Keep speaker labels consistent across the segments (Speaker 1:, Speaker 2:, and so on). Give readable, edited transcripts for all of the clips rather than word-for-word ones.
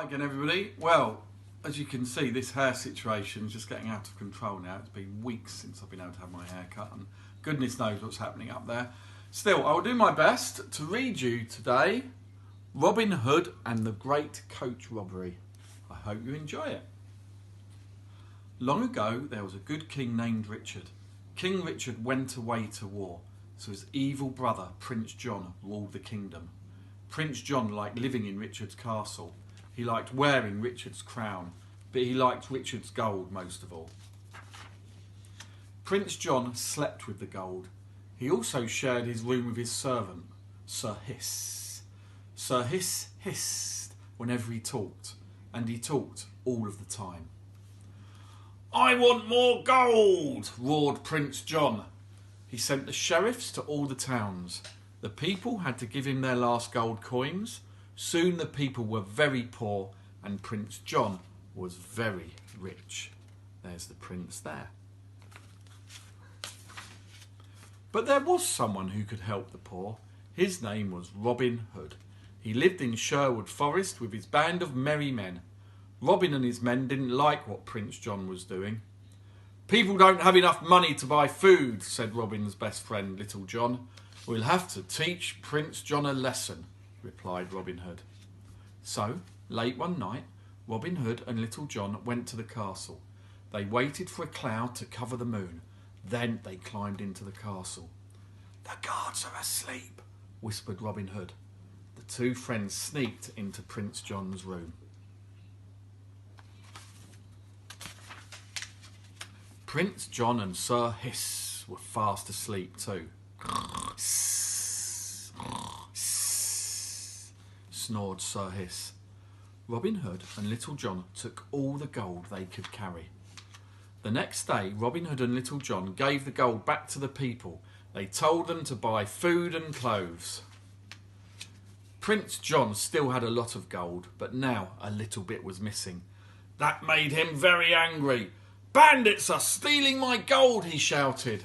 Speaker 1: Hi again everybody. Well, as you can see, this hair situation is just getting out of control now. It's been weeks since I've been able to have my hair cut and goodness knows what's happening up there. Still, I will do my best to read you today Robin Hood and the Great Coach Robbery. I hope you enjoy it. Long ago there was a good king named Richard. King Richard went away to war, so his evil brother Prince John ruled the kingdom. Prince John liked living in Richard's castle. He liked wearing Richard's crown, but he liked Richard's gold most of all. Prince John slept with the gold. He also shared his room with his servant, Sir Hiss. Sir Hiss hissed whenever he talked, and he talked all of the time. "I want more gold," roared Prince John. He sent the sheriffs to all the towns. The people had to give him their last gold coins. Soon the people were very poor and Prince John was very rich. There's the prince there. But there was someone who could help the poor. His name was Robin Hood. He lived in Sherwood Forest with his band of merry men. Robin and his men didn't like what Prince John was doing. "People don't have enough money to buy food," said Robin's best friend, Little John. "We'll have to teach Prince John a lesson," replied Robin Hood. So, late one night, Robin Hood and Little John went to the castle. They waited for a cloud to cover the moon. Then they climbed into the castle. "The guards are asleep," whispered Robin Hood. The two friends sneaked into Prince John's room. Prince John and Sir Hiss were fast asleep too. Snored Sir Hiss. Robin Hood and Little John took all the gold they could carry. The next day, Robin Hood and Little John gave the gold back to the people. They told them to buy food and clothes. Prince John still had a lot of gold, but now a little bit was missing. That made him very angry. "Bandits are stealing my gold," he shouted.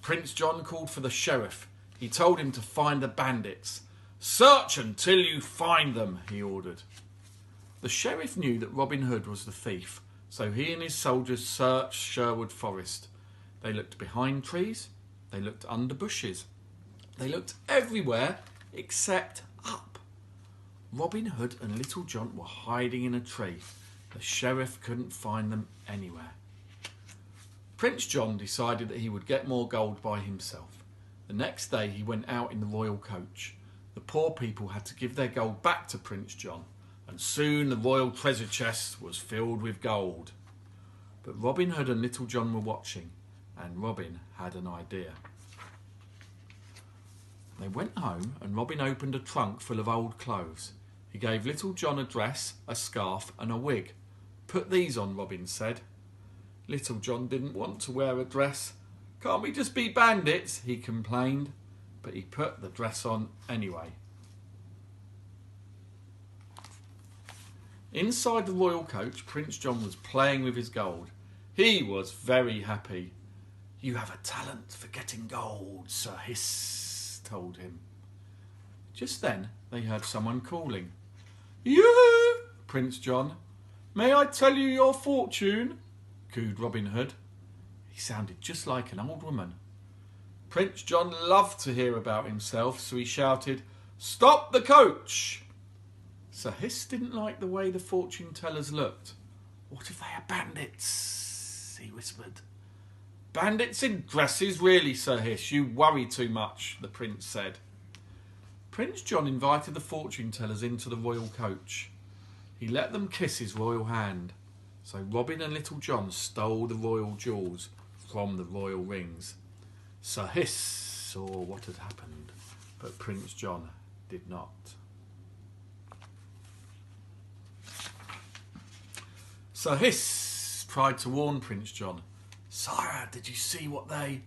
Speaker 1: Prince John called for the sheriff. He told him to find the bandits. "Search until you find them," he ordered. The sheriff knew that Robin Hood was the thief, so he and his soldiers searched Sherwood Forest. They looked behind trees, they looked under bushes, they looked everywhere except up. Robin Hood and Little John were hiding in a tree. The sheriff couldn't find them anywhere. Prince John decided that he would get more gold by himself. The next day he went out in the royal coach. The poor people had to give their gold back to Prince John, and soon the royal treasure chest was filled with gold. But Robin Hood and Little John were watching, and Robin had an idea. They went home and Robin opened a trunk full of old clothes. He gave Little John a dress, a scarf and a wig. "Put these on," Robin said. Little John didn't want to wear a dress. "Can't we just be bandits?" he complained, but he put the dress on anyway. Inside the royal coach, Prince John was playing with his gold. He was very happy. "You have a talent for getting gold," Sir Hiss told him. Just then they heard someone calling. "You, Prince John, may I tell you your fortune?" cooed Robin Hood. He sounded just like an old woman. Prince John loved to hear about himself, so he shouted, "Stop the coach!" Sir Hiss didn't like the way the fortune tellers looked. "What if they are bandits?" he whispered. "Bandits in dresses? Really, Sir Hiss, you worry too much," the prince said. Prince John invited the fortune tellers into the royal coach. He let them kiss his royal hand. So Robin and Little John stole the royal jewels from the royal rings. Sir Hiss saw what had happened, but Prince John did not. Sir Hiss tried to warn Prince John. "Sire, did you see what they—"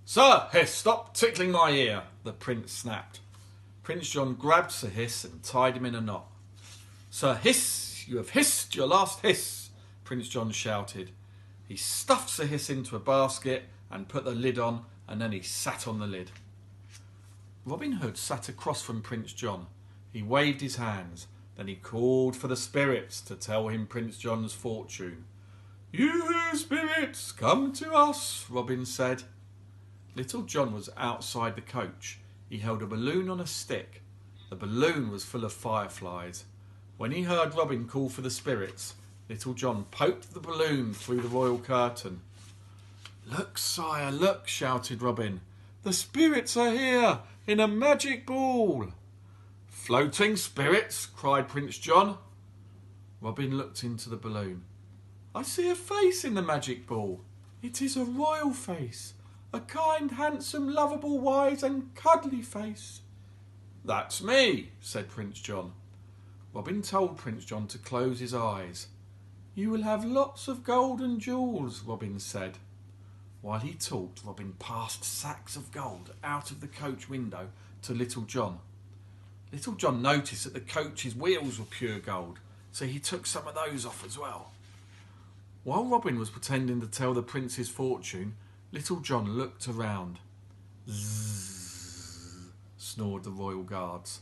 Speaker 1: "Sir Hiss, stop tickling my ear," the prince snapped. Prince John grabbed Sir Hiss and tied him in a knot. "Sir Hiss, you have hissed your last hiss," Prince John shouted. He stuffed Sir Hiss into a basket and put the lid on, and then he sat on the lid. Robin Hood sat across from Prince John. He waved his hands. Then he called for the spirits to tell him Prince John's fortune. "You spirits, come to us," Robin said. Little John was outside the coach. He held a balloon on a stick. The balloon was full of fireflies. When he heard Robin call for the spirits, Little John poked the balloon through the royal curtain. "Look, sire, look," shouted Robin. "The spirits are here, in a magic ball." "Floating spirits?" cried Prince John. Robin looked into the balloon. "I see a face in the magic ball. It is a royal face. A kind, handsome, lovable, wise and cuddly face." "That's me," said Prince John. Robin told Prince John to close his eyes. "You will have lots of gold and jewels," Robin said. While he talked, Robin passed sacks of gold out of the coach window to Little John. Little John noticed that the coach's wheels were pure gold, so he took some of those off as well. While Robin was pretending to tell the prince's fortune, Little John looked around. Zzz, snored the royal guards.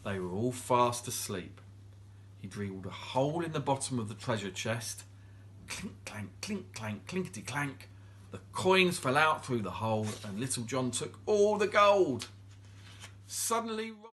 Speaker 1: They were all fast asleep. He drilled a hole in the bottom of the treasure chest. Clink, clank, clink, clank, clinkety clank. The coins fell out through the hole and Little John took all the gold. Suddenly